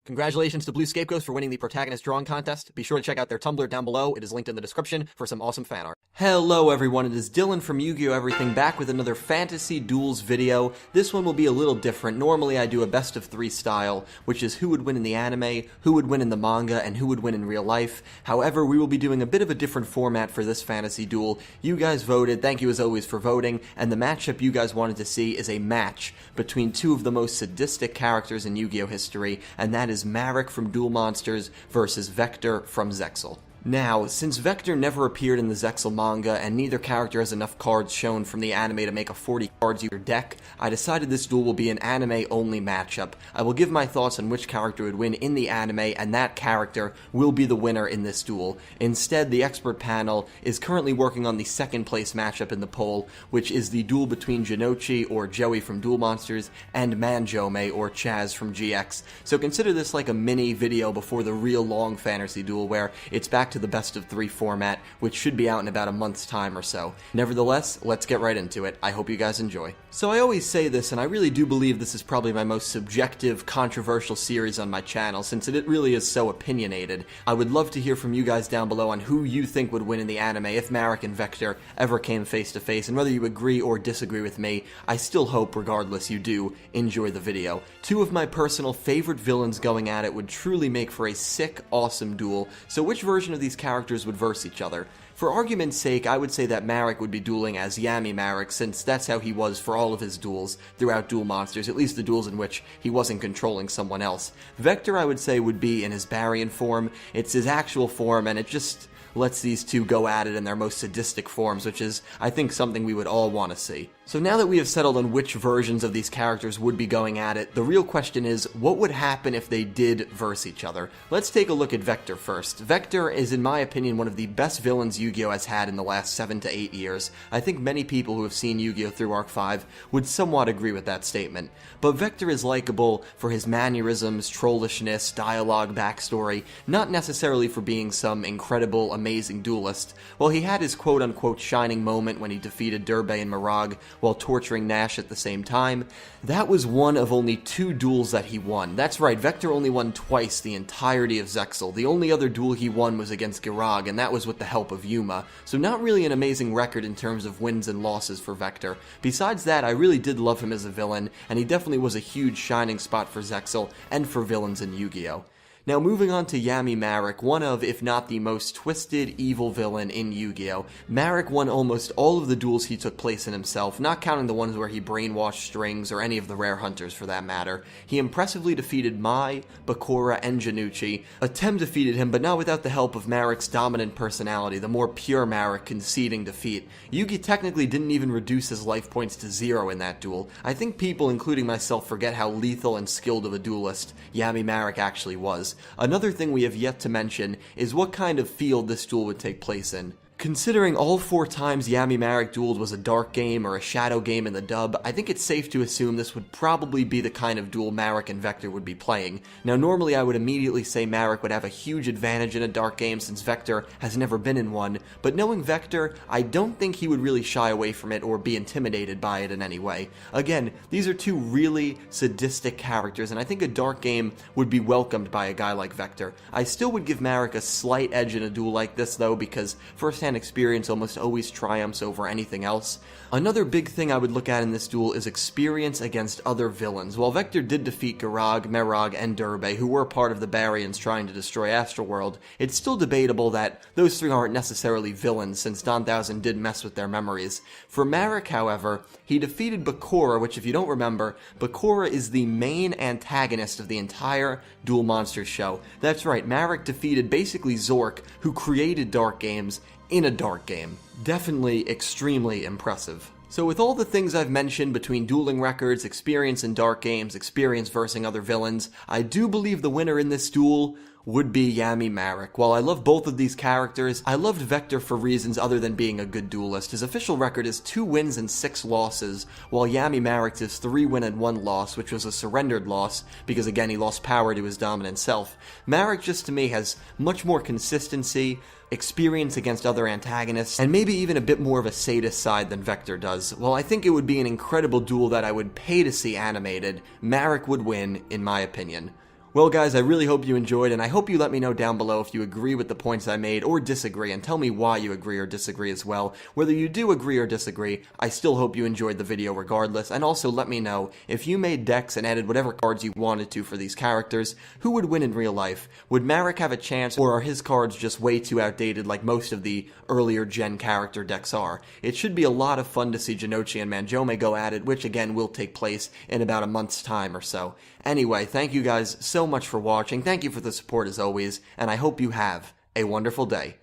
Congratulations to Blue Scapegoats for winning the Protagonist Drawing Contest. Be sure to check out their Tumblr down below. It is linked in the description for some awesome fan art. Hello everyone, it is Dylan from Yu-Gi-Oh! Everything back with another Fantasy Duels video. This one will be a little different. Normally I do a best of 3 style, which is who would win in the anime, who would win in the manga, and who would win in real life. However, we will be doing a bit of a different format for this Fantasy Duel. You guys voted, thank you as always for voting, and the matchup you guys wanted to see is a match between two of the most sadistic characters in Yu-Gi-Oh! History, and that is Marik from Duel Monsters versus Vector from Zexal. Now, since Vector never appeared in the Zexal manga, and neither character has enough cards shown from the anime to make a 40 cards user deck, I decided this duel will be an anime-only matchup. I will give my thoughts on which character would win in the anime, and that character will be the winner in this duel. Instead, the expert panel is currently working on the second place matchup in the poll, which is the duel between Jinochi, or Joey from Duel Monsters, and Manjome, or Chaz from GX. So consider this like a mini video before the real long fantasy duel, where it's back to the best of 3 format, which should be out in about a month's time or so. Nevertheless, let's get right into it. I hope you guys enjoy. So I always say this, and I really do believe this is probably my most subjective, controversial series on my channel, since it really is so opinionated. I would love to hear from you guys down below on who you think would win in the anime if Marik and Vector ever came face to face, and whether you agree or disagree with me, I still hope, regardless, you do enjoy the video. 2 of my personal favorite villains going at it would truly make for a sick, awesome duel. So which version of these characters would verse each other? For argument's sake, I would say that Marik would be dueling as Yami Marik, since that's how he was for all of his duels throughout Duel Monsters, at least the duels in which he wasn't controlling someone else. Vector, I would say, would be in his Baryon form. It's his actual form, and it just lets these two go at it in their most sadistic forms, which is, I think, something we would all want to see. So now that we have settled on which versions of these characters would be going at it, the real question is, what would happen if they did verse each other? Let's take a look at Vector first. Vector is, in my opinion, one of the best villains Yu-Gi-Oh! Has had in the last 7 to 8 years. I think many people who have seen Yu-Gi-Oh! Through Arc 5 would somewhat agree with that statement. But Vector is likable for his mannerisms, trollishness, dialogue, backstory, not necessarily for being some incredible, amazing duelist. While he had his quote-unquote shining moment when he defeated Durbay and Marag while torturing Nash at the same time, that was one of only 2 duels that he won. That's right, Vector only won twice the entirety of Zexal. The only other duel he won was against Girag, and that was with the help of Yuma. So not really an amazing record in terms of wins and losses for Vector. Besides that, I really did love him as a villain, and he definitely was a huge shining spot for Zexal and for villains in Yu-Gi-Oh! Now moving on to Yami Marik, one of, if not the most twisted, evil villain in Yu-Gi-Oh! Marik won almost all of the duels he took place in himself, not counting the ones where he brainwashed strings or any of the rare hunters for that matter. He impressively defeated Mai, Bakura, and Jinochi. Atem defeated him, but not without the help of Marik's dominant personality, the more pure Marik conceding defeat. Yugi technically didn't even reduce his life points to 0 in that duel. I think people, including myself, forget how lethal and skilled of a duelist Yami Marik actually was. Another thing we have yet to mention is what kind of field this duel would take place in. Considering all 4 times Yami Marik dueled was a dark game or a shadow game in the dub, I think it's safe to assume this would probably be the kind of duel Marik and Vector would be playing. Now normally I would immediately say Marik would have a huge advantage in a dark game since Vector has never been in one, but knowing Vector, I don't think he would really shy away from it or be intimidated by it in any way. Again, these are 2 really sadistic characters, and I think a dark game would be welcomed by a guy like Vector. I still would give Marik a slight edge in a duel like this though, because first-hand experience almost always triumphs over anything else. Another big thing I would look at in this duel is experience against other villains. While Vector did defeat Girag, Merag, and Durbay, who were part of the Baryons trying to destroy Astroworld, it's still debatable that those 3 aren't necessarily villains, since Don Thousand did mess with their memories. For Marik, however, he defeated Bakura, which if you don't remember, Bakura is the main antagonist of the entire Duel Monsters show. That's right, Marik defeated basically Zork, who created Dark Games, in a dark game. Definitely extremely impressive. So with all the things I've mentioned between dueling records, experience in dark games, experience versing other villains, I do believe the winner in this duel would be Yami Marik. While I love both of these characters, I loved Vector for reasons other than being a good duelist. His official record is 2 wins and 6 losses, while Yami Marik's is 3 win and 1 loss, which was a surrendered loss, because again he lost power to his dominant self. Marik just to me has much more consistency, experience against other antagonists, and maybe even a bit more of a sadist side than Vector does. While I think it would be an incredible duel that I would pay to see animated, Marik would win, in my opinion. Well guys, I really hope you enjoyed, and I hope you let me know down below if you agree with the points I made or disagree, and tell me why you agree or disagree as well. Whether you do agree or disagree, I still hope you enjoyed the video regardless, and also let me know if you made decks and added whatever cards you wanted to for these characters, who would win in real life? Would Marik have a chance, or are his cards just way too outdated like most of the earlier gen character decks are? It should be a lot of fun to see Jinochi and Manjome go at it, which again will take place in about a month's time or so. Anyway, thank you guys so much for watching, thank you for the support as always, and I hope you have a wonderful day.